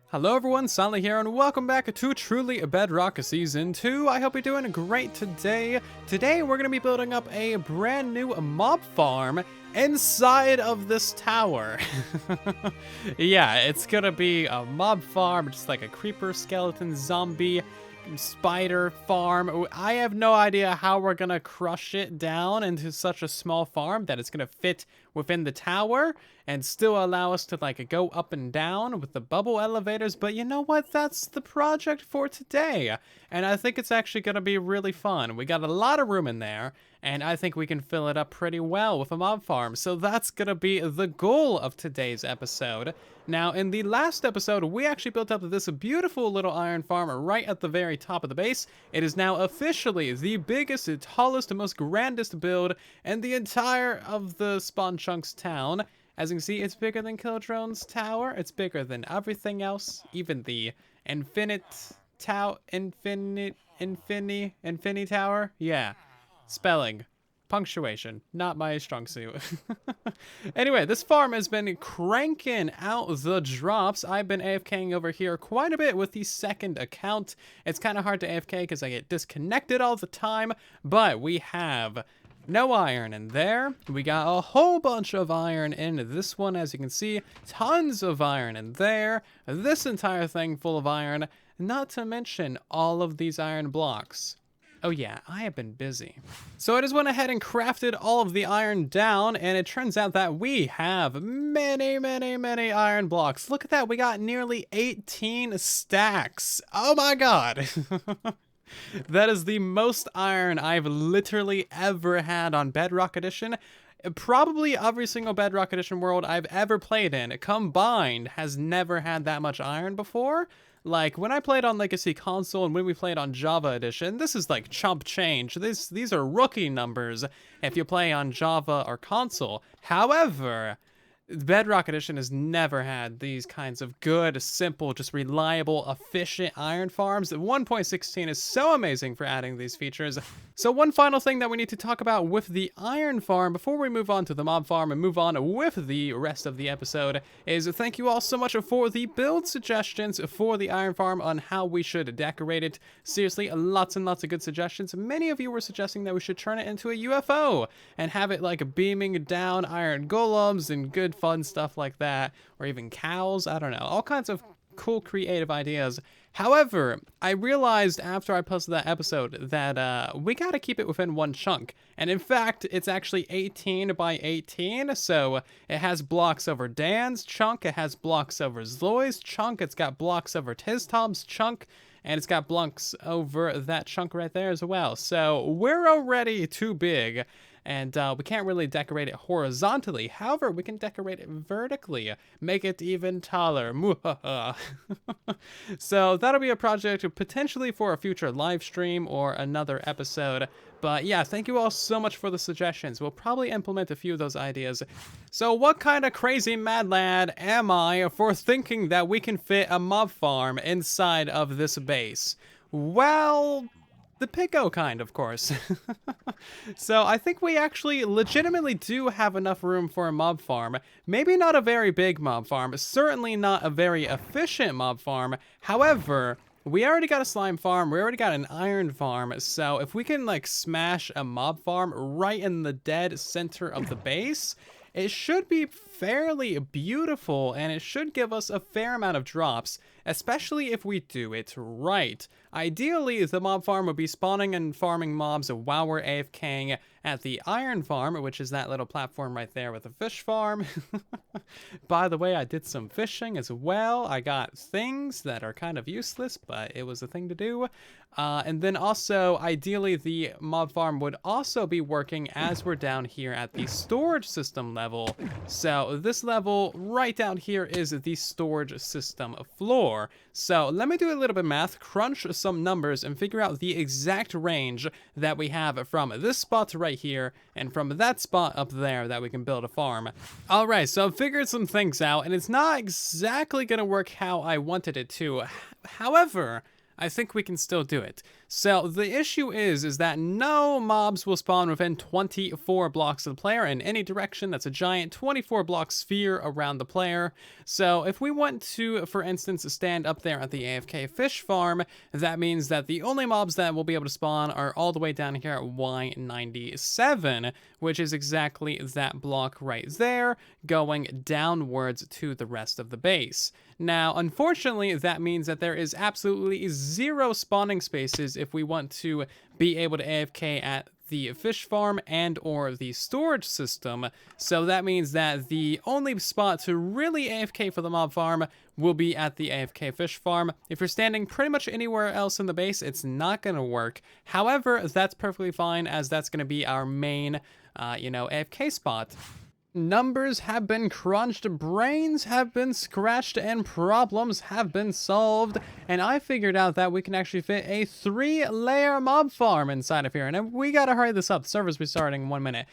Hello everyone, Silent here, and welcome back to Truly Bedrock Season 2. I hope you're doing great today. Today we're going to be building up a brand new mob farm inside of this tower. Yeah, it's going to be a mob farm, just like a creeper, skeleton, zombie, spider farm. I have no idea how we're going to crush it down into such a small farm that it's going to fit within the tower and still allow us to like go up and down with the bubble elevators. But you know what? That's the project for today. And I think it's actually going to be really fun. We got a lot of room in there, and I think we can fill it up pretty well with a mob farm. So that's going to be the goal of today's episode. Now, in the last episode, we actually built up this beautiful little iron farm right at the very top of the base. It is now officially the biggest, tallest, and most grandest build in the entire of the Spawn Chunks town. As you can see, it's bigger than Killdrone's tower. It's bigger than everything else, even the Infinity Tower. Yeah, spelling. Punctuation, not my strong suit. Anyway, this farm has been cranking out the drops. I've been AFKing over here quite a bit with the second account. It's kind of hard to AFK because I get disconnected all the time, but we have no iron in there. We got a whole bunch of iron in this one, as you can see. Tons of iron in there. This entire thing full of iron, not to mention all of these iron blocks. Oh yeah, I have been busy. So I just went ahead and crafted all of the iron down, and it turns out that we have many iron blocks. Look at that, we got nearly 18 stacks. Oh my god. That is the most iron I've literally ever had on Bedrock Edition. Probably every single Bedrock Edition world I've ever played in combined has never had that much iron before. Like, when I played on Legacy Console and when we played on Java Edition, this is like chump change. These are rookie numbers if you play on Java or Console. However, Bedrock Edition has never had these kinds of good, simple, just reliable, efficient iron farms. 1.16 is so amazing for adding these features. So one final thing that we need to talk about with the iron farm before we move on to the mob farm and move on with the rest of the episode is thank you all so much for the build suggestions for the iron farm on how we should decorate it. Seriously, lots and lots of good suggestions. Many of you were suggesting that we should turn it into a UFO and have it like beaming down iron golems and good fun stuff like that, or even cows. I don't know, all kinds of cool creative ideas. However, I realized after I posted that episode that we gotta keep it within one chunk, and in fact it's actually 18 by 18, so it has blocks over Dan's chunk, it has blocks over Zloy's chunk, it's got blocks over Tiztom's chunk, and it's got blocks over that chunk right there as well. So we're already too big, and we can't really decorate it horizontally. However, we can decorate it vertically, make it even taller. So that'll be a project potentially for a future live stream or another episode. But yeah, thank you all so much for the suggestions. We'll probably implement a few of those ideas. So what kind of crazy mad lad am I for thinking that we can fit a mob farm inside of this base? Well, the Pico kind, of course. So I think we actually legitimately do have enough room for a mob farm. Maybe not a very big mob farm, certainly not a very efficient mob farm. However, we already got a slime farm, we already got an iron farm, so if we can like smash a mob farm right in the dead center of the base, it should be fairly beautiful, and it should give us a fair amount of drops, especially if we do it right. Ideally, the mob farm would be spawning and farming mobs while we're AFKing at the iron farm, which is that little platform right there with the fish farm. By the way, I did some fishing as well. I got things that are kind of useless, but it was a thing to do. And then also, ideally, the mob farm would also be working as we're down here at the storage system level. So this level right down here is the storage system floor. So let me do a little bit of math, crunch some numbers, and figure out the exact range that we have from this spot right here and from that spot up there that we can build a farm. Alright, so I've figured some things out, and it's not exactly going to work how I wanted it to. However, I think we can still do it. So the issue is that no mobs will spawn within 24 blocks of the player in any direction. That's a giant 24 block sphere around the player. So if we want to, for instance, stand up there at the AFK fish farm, that means that the only mobs that will be able to spawn are all the way down here at Y97, which is exactly that block right there, going downwards to the rest of the base. Now, unfortunately, that means that there is absolutely zero spawning spaces if we want to be able to AFK at the fish farm and or the storage system. So that means that the only spot to really AFK for the mob farm will be at the AFK fish farm. If you're standing pretty much anywhere else in the base, it's not going to work. However, that's perfectly fine, as that's going to be our main, AFK spot. Numbers have been crunched, brains have been scratched, and problems have been solved. And I figured out that we can actually fit a 3-layer mob farm inside of here. And we gotta hurry this up. The server's restarting in 1 minute.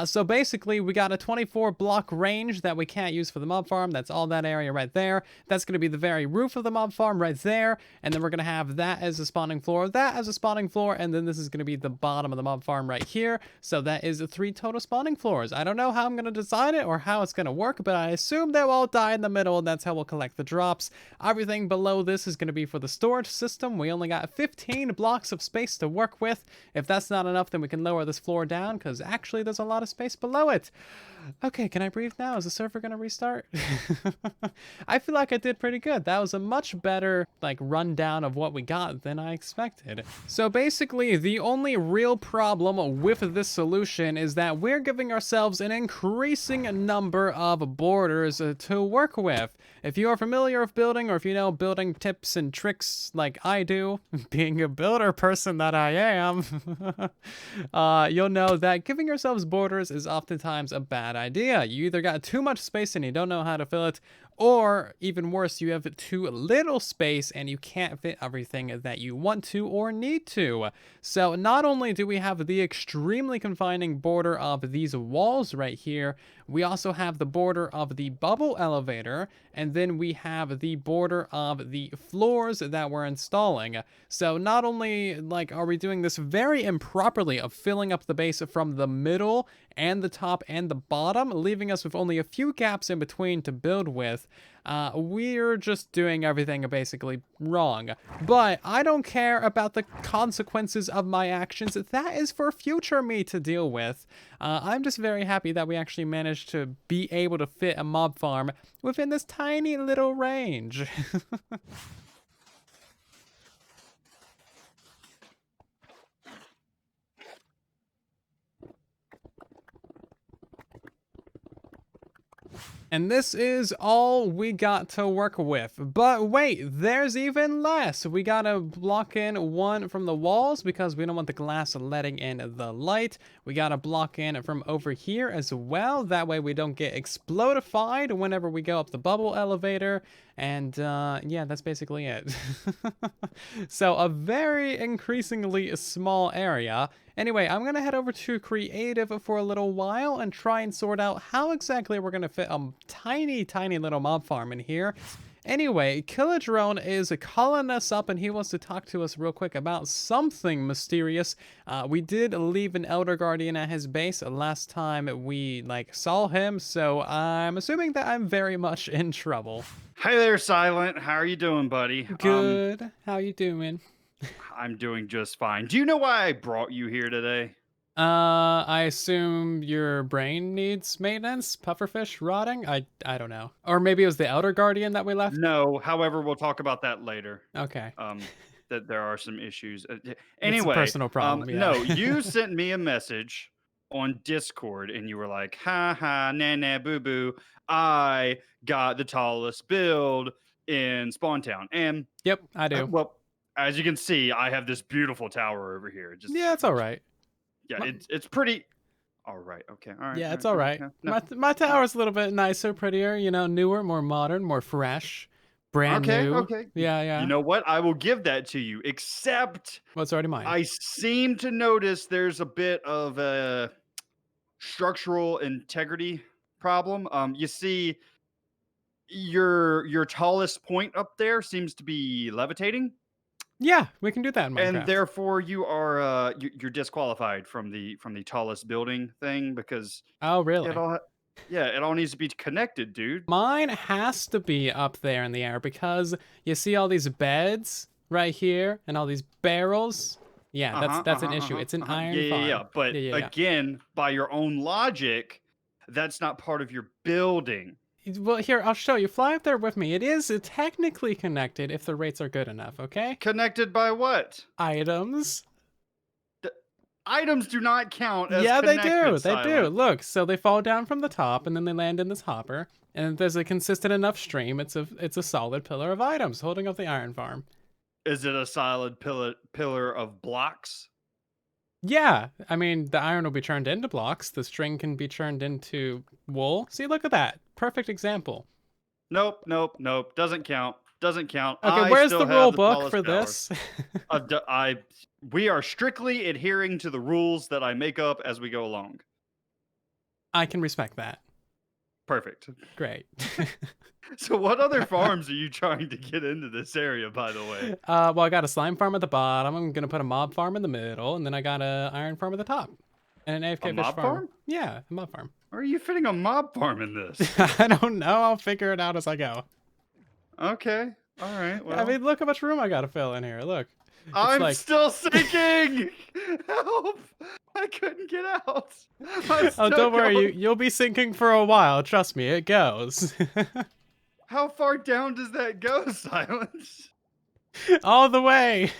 So basically, we got a 24 block range that we can't use for the mob farm. That's all that area right there. That's gonna be the very roof of the mob farm right there. And then we're gonna have that as a spawning floor, that as a spawning floor, and then this is gonna be the bottom of the mob farm right here. So that is 3 total spawning floors. I don't know how I'm gonna decide it or how it's going to work, but I assume they'll all die in the middle, and that's how we'll collect the drops. Everything below this is going to be for the storage system. We only got 15 blocks of space to work with. If that's not enough, then we can lower this floor down, because actually there's a lot of space below it. Okay, can I breathe now? Is the server going to restart? I feel like I did pretty good. That was a much better rundown of what we got than I expected. So basically, the only real problem with this solution is that we're giving ourselves an increasing number of borders to work with. If you are familiar with building, or if you know building tips and tricks like I do, being a builder person that I am, you'll know that giving yourselves borders is oftentimes a bad idea. You either got too much space and you don't know how to fill it, or even worse, you have too little space and you can't fit everything that you want to or need to. So not only do we have the extremely confining border of these walls right here, we also have the border of the bubble elevator, and then we have the border of the floors that we're installing. So not only are we doing this very improperly of filling up the base from the middle and the top and the bottom, leaving us with only a few gaps in between to build with, we're just doing everything basically wrong. But I don't care about the consequences of my actions. That is for future me to deal with. I'm just very happy that we actually managed to be able to fit a mob farm within this tiny little range. And this is all we got to work with. But wait, there's even less. We gotta block in one from the walls because we don't want the glass letting in the light. We gotta block in from over here as well. That way we don't get explodified whenever we go up the bubble elevator. And yeah, that's basically it. So a very increasingly small area. Anyway, I'm gonna head over to creative for a little while and try and sort out how exactly we're gonna fit a tiny little mob farm in here. Anyway, Killa is calling us up, and he wants to talk to us real quick about something mysterious. We did leave an Elder Guardian at his base last time we saw him, so I'm assuming that I'm very much in trouble. Hi there, Silent. How are you doing, buddy? Good. How you doing? I'm doing just fine. Do you know why I brought you here today? I assume your brain needs maintenance? Pufferfish rotting? I don't know. Or maybe it was the Outer Guardian that we left? No, however, we'll talk about that later. Okay. Um, that there are some issues. It's a Anyway, personal problem, yeah. no, you sent me a message on Discord, and you were like, "Ha ha, na na, boo boo. I got the tallest build in Spawn Town." And Yep, I do. well, as you can see, I have this beautiful tower over here. Yeah, it's all right. Yeah, My- it's pretty. All right. Okay. All right. Yeah, All it's right. all right. Okay. No. My tower's a little bit nicer, prettier, newer, more modern, more fresh, brand Okay. new. Okay. Yeah, yeah. You know what? I will give that to you. Except What's already mine? I seem to notice there's a bit of a structural integrity problem. You see, your tallest point up there seems to be levitating. Yeah, we can do that in and Minecraft. therefore you're disqualified from the tallest building thing because Oh, it really? all yeah, it all needs to be connected, dude. Mine has to be up there in the air because you see all these beds right here and all these barrels. Yeah, Uh-huh, that's an uh-huh, issue. uh-huh, It's an uh-huh. Yeah, iron yeah, yeah. farm. But Yeah, yeah, yeah. again, by your own logic, that's not part of your building. Well, here, I'll show you. Fly up there with me. It is technically connected if the rates are good enough, okay? Connected by what? Items. The items do not count as Yeah, they do. connected, They do. Silent. Look, so they fall down from the top and then they land in this hopper. And if there's a consistent enough stream, it's a solid pillar of items holding up the iron farm. Is it a solid pillar of blocks? Yeah, I mean, the iron will be turned into blocks. The string can be turned into wool. See, look at that. Perfect example. Nope, nope, nope. Doesn't count. Doesn't count. Okay, I where's still the rule have the book tallest for tower. this? I we are strictly adhering to the rules that I make up as we go along. I can respect that. Perfect. Great. So what other farms are you trying to get into this area, by the way? Well, I got a slime farm at the bottom. I'm gonna put a mob farm in the middle, and then I got a iron farm at the top, and an A AFK fish mob farm. farm? Yeah, a mob farm. Or are you fitting a mob farm in this? I don't know. I'll figure it out as I go. Okay. All right. I Well, mean, look how much room I gotta fill in here. Look, it's I'm like, still sinking. Help! I couldn't get out. I'm oh, still don't worry, going. you'll be sinking for a while. Trust me, it goes. How far down does that go, Silence? All the way.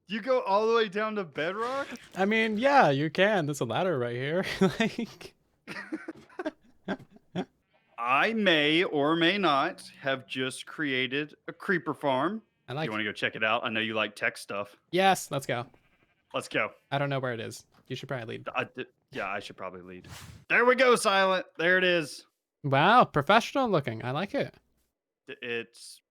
You go all the way down to bedrock? I mean, yeah, you can. There's a ladder right here. Like, I may or may not have just created a creeper farm. I You like want it. to go check it out? I know you like tech stuff. Yes, let's go. Let's go. I don't know where it is. You should probably lead. Yeah, I should probably lead. There we go, Silent. There it is. Wow, professional looking. I like it. It's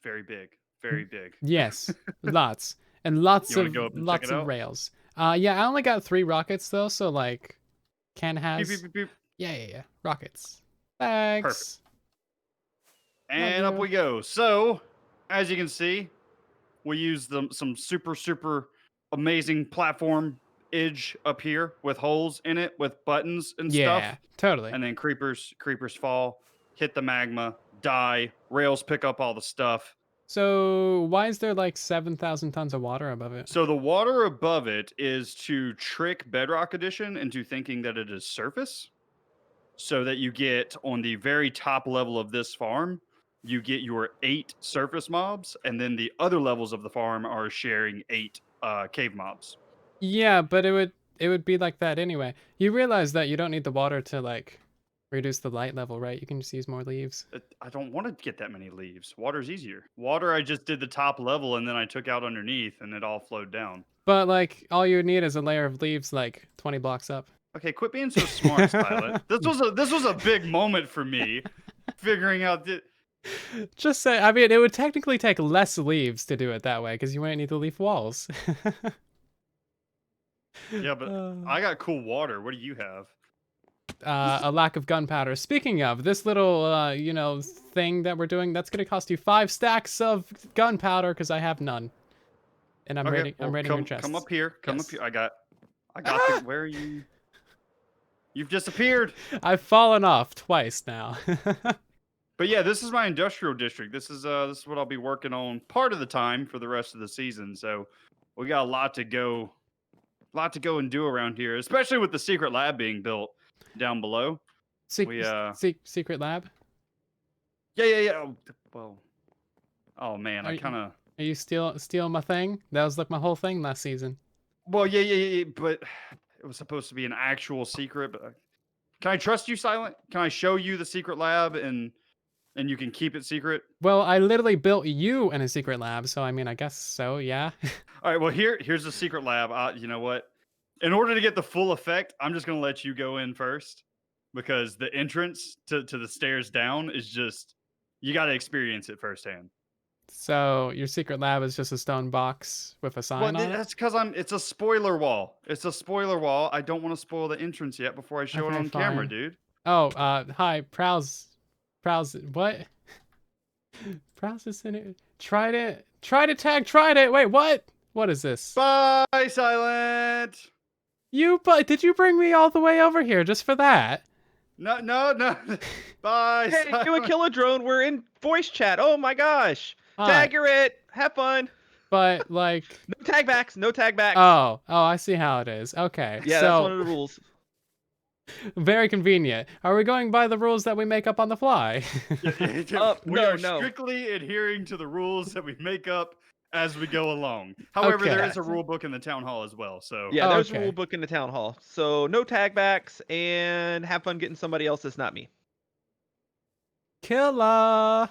very big. Very big. Yes, lots and lots You wanna of go up and check lots it of out? rails. Yeah, I only got 3 rockets though, so like, Ken Beep, beep, has. beep, beep. Yeah, rockets. Perfect. Thanks. And up you. we go. So, as you can see, we use some super amazing platform edge up here with holes in it with buttons and Yeah, stuff. totally. And then creepers fall, hit the magma, die, rails pick up all the stuff. So why is there like 7,000 tons of water above it? So the water above it is to trick Bedrock Edition into thinking that it is surface. So that you get on the very top level of this farm, you get your 8 surface mobs, and then the other levels of the farm are sharing 8 cave mobs. Yeah, but it would be like that anyway. You realize that you don't need the water to like reduce the light level, right? You can just use more leaves. I don't want to get that many leaves. Water's easier. Water, I just did the top level and then I took out underneath and it all flowed down. But like all you need is a layer of leaves like 20 blocks up. Okay, quit being so smart, Stylet. This was a big moment for me, figuring out that. Just say, I mean, it would technically take less leaves to do it that way because you might need the leaf walls. Yeah, but I got cool water. What do you have? A lack of gunpowder. Speaking of, this little, thing that we're doing, that's going to cost you 5 stacks of gunpowder because I have none. And I'm Okay, raiding, well, I'm raiding your chest. come up here. Come Yes. up here. I got where are you? You've disappeared. I've fallen off twice now. But yeah, this is my industrial district. This is what I'll be working on part of the time for the rest of the season. So we got a lot to go and do around here, especially with the secret lab being built down below. Secret lab? Yeah. Oh, well, oh man, Are, I kind of. are you stealing my thing? That was like my whole thing last season. Well, yeah, but it was supposed to be an actual secret. But can I trust you, Silent? Can I show you the secret lab and you can keep it secret? Well, I literally built you in a secret lab, so I mean, I guess so, yeah. All right. Well, here's the secret lab. You know what? In order to get the full effect, I'm just gonna let you go in first because the entrance to the stairs down is just you got to experience it firsthand. So your secret lab is just a stone box with a Well, sign on it? that's because it's a spoiler wall. It's a spoiler wall. I don't want to spoil the entrance yet before I show it Okay, on camera, fine. dude. Oh, hi, Prowse, what? Prowse is in it. Trident. Trident tag. Trident. Wait, what? What is this? Bye, Silent. But did you bring me all the way over here just for that? No, no, no. Bye, Hey, you and Silent. Killa Drone, we're in voice chat. Oh my gosh. Hi. Tag, you're it. Have fun. But like, No tag backs. No tag backs. oh, I see how it is. Okay, Yeah, so that's one of the rules. very convenient. Are we going by the rules that we make up on the fly? We No, are no. strictly adhering to the rules that we make up as we go along. However, there Okay. is a rule book in the town hall as well. So Yeah, there's a Okay. rule book in the town hall. So no tag backs and have fun getting somebody else that's not me. Killa.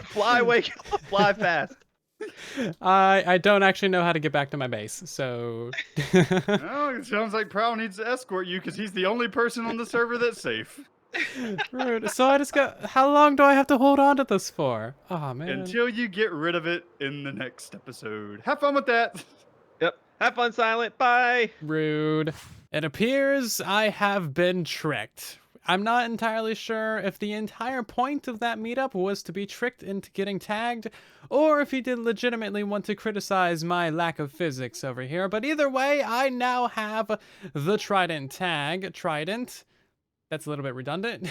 Fly away, Killa, fly fast. I don't actually know how to get back to my base, so. oh, it sounds like Prowl needs to escort you because he's the only person on the server that's safe. Rude. So I just got. How long do I have to hold on to this for? Oh man. Until you get rid of it in the next episode. Have fun with that. Yep. Have fun, Silent. Bye. Rude. It appears I have been tricked. I'm not entirely sure if the entire point of that meetup was to be tricked into getting tagged, or if he did legitimately want to criticize my lack of physics over here. But either way, I now have the Trident tag. Trident. That's a little bit redundant.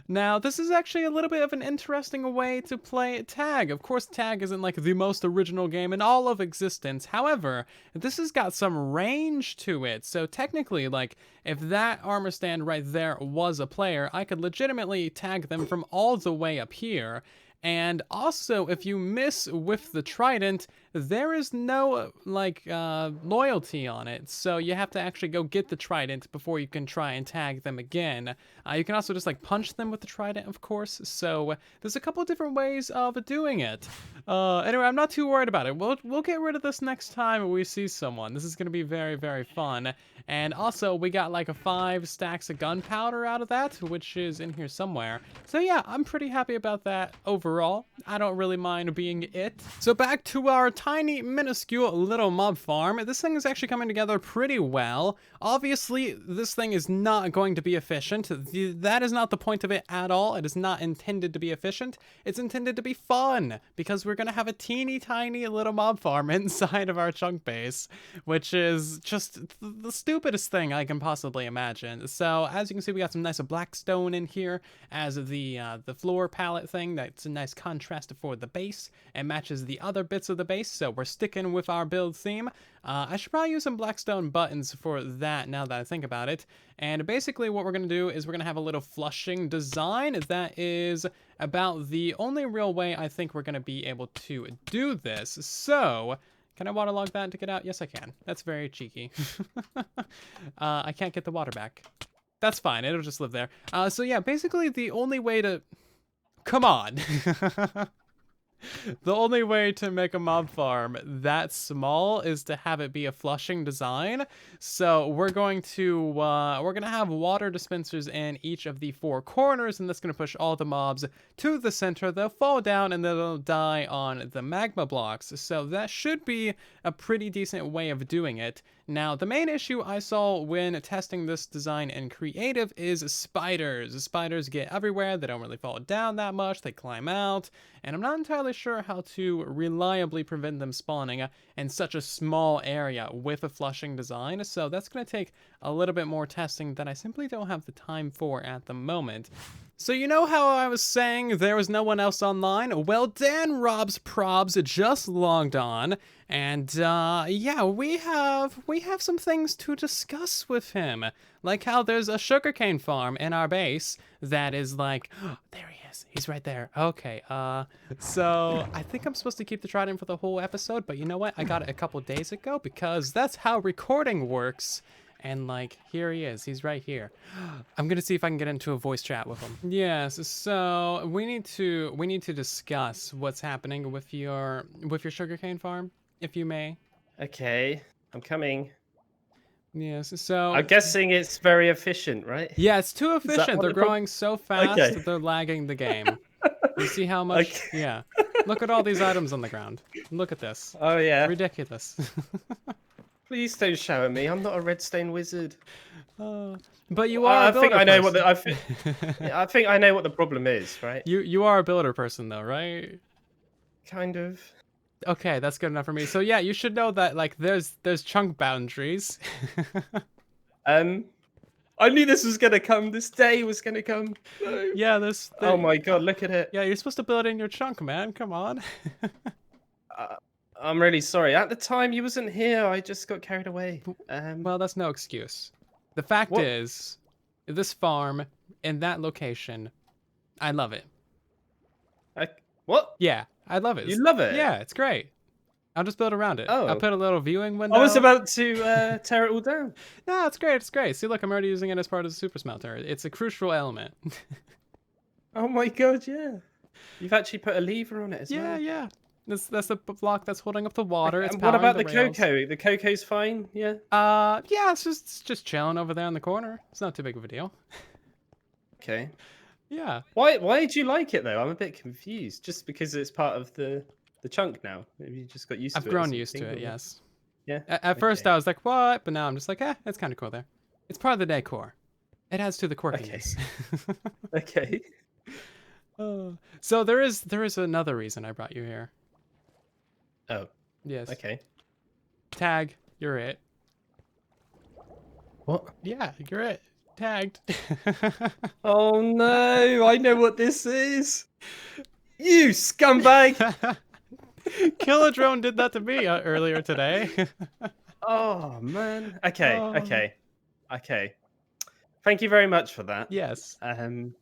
Now, this is actually a little bit of an interesting way to play tag. Of course, tag isn't like the most original game in all of existence. However, this has got some range to it. So technically, like, if that armor stand right there was a player, I could legitimately tag them from all the way up here. And also, if you miss with the trident, there is no, like, loyalty on it. So you have to actually go get the trident before you can try and tag them again. You can also just, like, punch them with the trident, of course. So there's a couple of different ways of doing it. Anyway, I'm not too worried about it. We'll get rid of this next time we see someone. This is going to be very, very fun. And also, we got, like, 5 stacks of gunpowder out of that, which is in here somewhere. So yeah, I'm pretty happy about that overall. I don't really mind being it. So back to our tiny, minuscule little mob farm. This thing is actually coming together pretty well. Obviously, this thing is not going to be efficient. That is not the point of it at all. It is not intended to be efficient. It's intended to be fun, because we're going to have a teeny tiny little mob farm inside of our chunk base, which is just the stupidest thing I can possibly imagine. So as you can see, we got some nice black stone in here as the floor palette thing. That's a nice contrast for the base and matches the other bits of the base. So we're sticking with our build theme. I should probably use some blackstone buttons for that now that I think about it. And basically what we're going to do is we're going to have a little flushing design. That is about the only real way I think we're going to be able to do this. So can I waterlog that to get out? Yes, I can. That's very cheeky. I can't get the water back. That's fine. It'll just live there. So yeah, basically the only way to... Come on. The only way to make a mob farm that small is to have it be a flushing design. So we're going to have water dispensers in each of the 4 corners, and that's going to push all the mobs to the center. They'll fall down and they'll die on the magma blocks. So that should be a pretty decent way of doing it. Now, the main issue I saw when testing this design in creative is spiders. Spiders get everywhere. They don't really fall down that much. They climb out, and I'm not entirely sure how to reliably prevent them spawning in such a small area with a flushing design. So that's going to take a little bit more testing that I simply don't have the time for at the moment. So you know how I was saying there was no one else online? Well, Dan Rob's Probs just logged on, and yeah, we have some things to discuss with him. Like how there's a sugarcane farm in our base that is like, oh, there he is. He's right there. Okay, so I think I'm supposed to keep the trident for the whole episode, but you know what? I got it a couple days ago because that's how recording works. And like, here he is. He's right here. I'm gonna see if I can get into a voice chat with him. Yes. So we need to discuss what's happening with your sugarcane farm, if you may. Okay, I'm coming. Yes. So I'm guessing it's very efficient, right? yeah, it's too efficient. what They're the prob- growing so fast Okay. that they're lagging the game. You see how much? Okay. Yeah. Look at all these items on the ground. Look at this. Oh yeah. Ridiculous. Please don't shout at me. I'm not a redstone wizard. But you are I a builder think I know what the, person. I think I know what the problem is, right? You are a builder person though, right? Kind of. Okay, that's good enough for me. So yeah, you should know that like there's chunk boundaries. I knew this was gonna come. This day was gonna come. No. Yeah, Oh my god, look at it. yeah, you're supposed to build in your chunk, man. Come on. Uh, I'm really sorry. At the time, you wasn't here. I just got carried away. Well, that's no excuse. The fact What? is, this farm in that location, I love it. What? Yeah, I love it. You love it? Yeah, it's great. I'll just build around it. I'll Oh. put a little viewing window. I was about to tear it all down. No, it's great. It's great. See, look, I'm already using it as part of the super smelter. It's a crucial element. Oh my god, yeah. You've actually put a lever on it as Yeah, well. yeah. That's the block that's holding up the water. It's And what powering about the rails. cocoa? The cocoa's fine, yeah? Yeah, it's just chilling over there in the corner. It's not too big of a deal. Okay. Yeah. Why did you like it though? I'm a bit confused. Just because it's part of the chunk now. Maybe you just got used to it. I've or grown used to something, it, or- yes. Yeah. At first okay. I was like, what? But now I'm just like, it's kind of cool there. It's part of the decor. It adds to the quirkiness. Okay. So there is another reason I brought you here. Oh, Yes. okay. Tag, you're it. What? Yeah, you're it. Tagged. Oh no, I know what this is. You scumbag! Killa Drone did that to me earlier today. Oh man. Okay, Oh. okay. Thank you very much for that. Yes. Um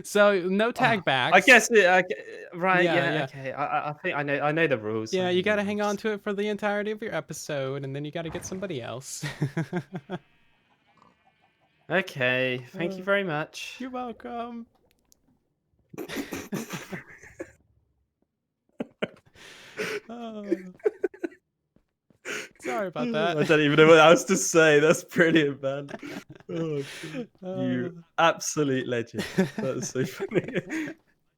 So no tag backs. I guess right, Yeah, yeah, yeah. okay. I think I know the rules. Yeah, I you know the gotta hang on rules. to it for the entirety of your episode, and then you gotta get somebody else. Okay, thank you very much. You're welcome. Oh. Sorry about I that. don't even know what else to say. That's brilliant, man. Oh, you absolute legend. That's so funny.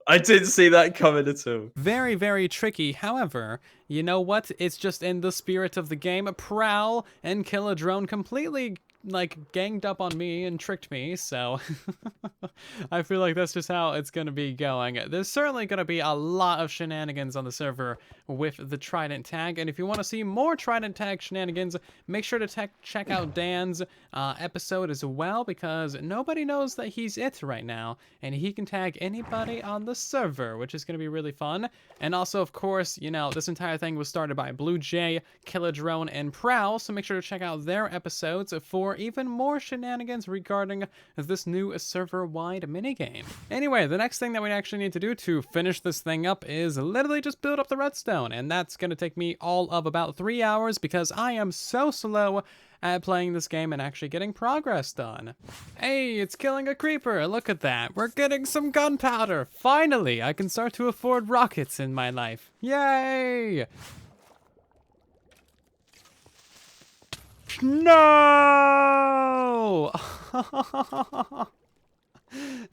I didn't see that coming at all. Very, very tricky. However, you know what? It's just in the spirit of the game. Prowl and Kill a Drone completely like ganged up on me and tricked me, so I feel like that's just how it's gonna be going. There's certainly gonna be a lot of shenanigans on the server with the Trident tag, and if you want to see more Trident tag shenanigans, make sure to check out Dan's episode as well, because nobody knows that he's it right now, and he can tag anybody on the server, which is gonna be really fun. And also, of course, you know, this entire thing was started by Blue Jay, Kill a Drone, and Prowl, so make sure to check out their episodes for even more shenanigans regarding this new server-wide minigame. Anyway, the next thing that we actually need to do to finish this thing up is literally just build up the redstone, and that's going to take me all of about 3 hours because I am so slow at playing this game and actually getting progress done. Hey, it's killing a creeper, look at that. We're getting some gunpowder. Finally, I can start to afford rockets in my life. Yay! No!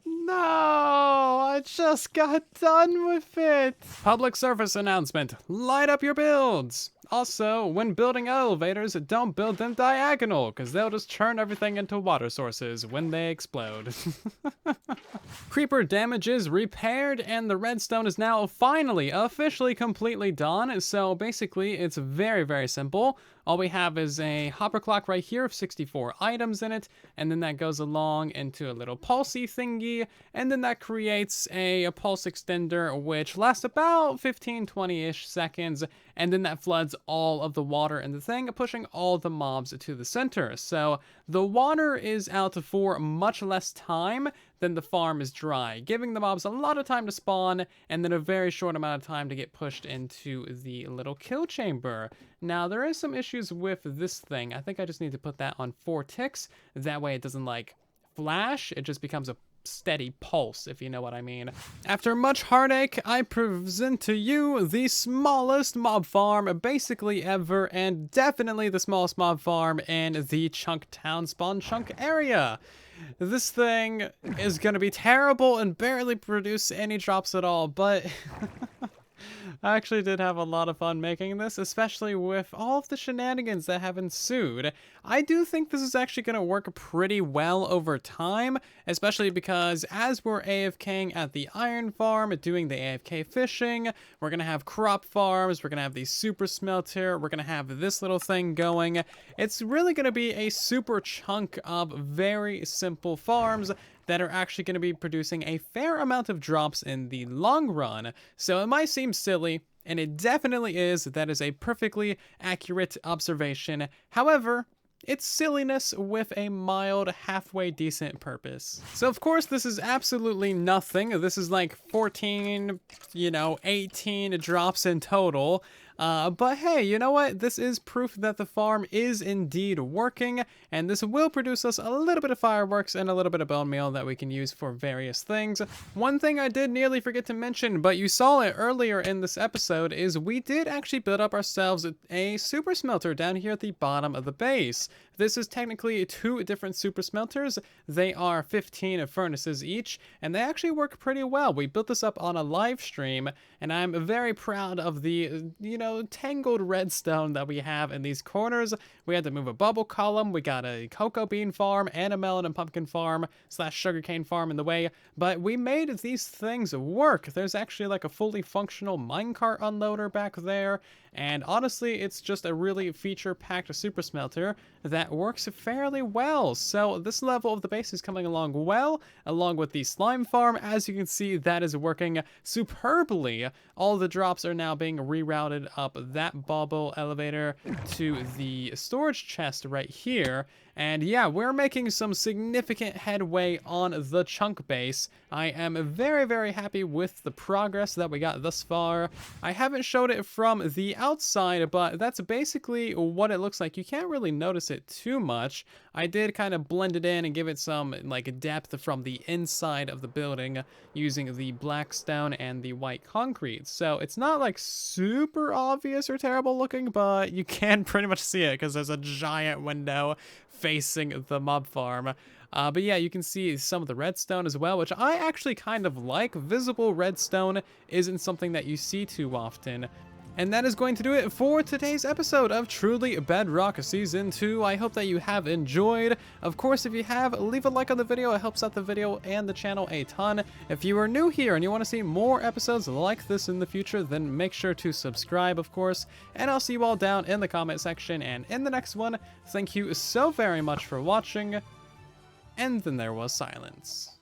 No, I just got done with it. Public service announcement, light up your builds. Also, when building elevators, don't build them diagonal, because they'll just turn everything into water sources when they explode. Creeper damage is repaired, and the redstone is now finally, officially completely done. So basically, it's very, very simple. All we have is a hopper clock right here of 64 items in it, and then that goes along into a little pulsey thingy, and then that creates a pulse extender, which lasts about 15-20-ish seconds, and then that floods all of the water in the thing, pushing all the mobs to the center. So the water is out for much less time than the farm is dry, giving the mobs a lot of time to spawn, and then a very short amount of time to get pushed into the little kill chamber. Now, there is some issues with this thing. I think I just need to put that on 4 ticks. That way it doesn't, like, flash. It just becomes a steady pulse, if you know what I mean. After much heartache, I present to you the smallest mob farm basically ever, and definitely the smallest mob farm in the Chunk Town spawn chunk area. This thing is gonna be terrible and barely produce any drops at all, but I actually did have a lot of fun making this, especially with all of the shenanigans that have ensued. I do think this is actually going to work pretty well over time, especially because as we're AFKing at the iron farm, doing the AFK fishing, we're going to have crop farms, we're going to have the super smelter, we're going to have this little thing going. It's really going to be a super chunk of very simple farms that are actually going to be producing a fair amount of drops in the long run. So it might seem silly, and it definitely is. That is a perfectly accurate observation. However, it's silliness with a mild, halfway decent purpose. So of course this is absolutely nothing. This is like 14, 18 drops in total. But hey, you know what? This is proof that the farm is indeed working, and this will produce us a little bit of fireworks and a little bit of bone meal that we can use for various things. One thing I did nearly forget to mention, but you saw it earlier in this episode, is we did actually build up ourselves a super smelter down here at the bottom of the base. This is technically 2 different super smelters. They are 15 furnaces each, and they actually work pretty well. We built this up on a live stream, and I'm very proud of the, tangled redstone that we have in these corners. We had to move a bubble column. We got a cocoa bean farm and a melon and pumpkin farm / sugarcane farm in the way, but we made these things work. There's actually like a fully functional minecart unloader back there, and honestly, it's just a really feature-packed super smelter that works fairly well. So this level of the base is coming along well, along with the slime farm. As you can see, that is working superbly. All the drops are now being rerouted up that bubble elevator to the storage chest right here. And yeah, we're making some significant headway on the chunk base. I am very, very happy with the progress that we got thus far. I haven't showed it from the outside, but that's basically what it looks like. You can't really notice it too much. I did kind of blend it in and give it some like depth from the inside of the building using the black stone and the white concrete. So it's not like super obvious or terrible looking, but you can pretty much see it because there's a giant window facing the mob farm. But yeah, you can see some of the redstone as well, which I actually kind of like. Visible redstone isn't something that you see too often. And that is going to do it for today's episode of Truly Bedrock Season 2. I hope that you have enjoyed. Of course, if you have, leave a like on the video. It helps out the video and the channel a ton. If you are new here and you want to see more episodes like this in the future, then make sure to subscribe, of course. And I'll see you all down in the comment section and in the next one. Thank you so very much for watching. And then there was silence.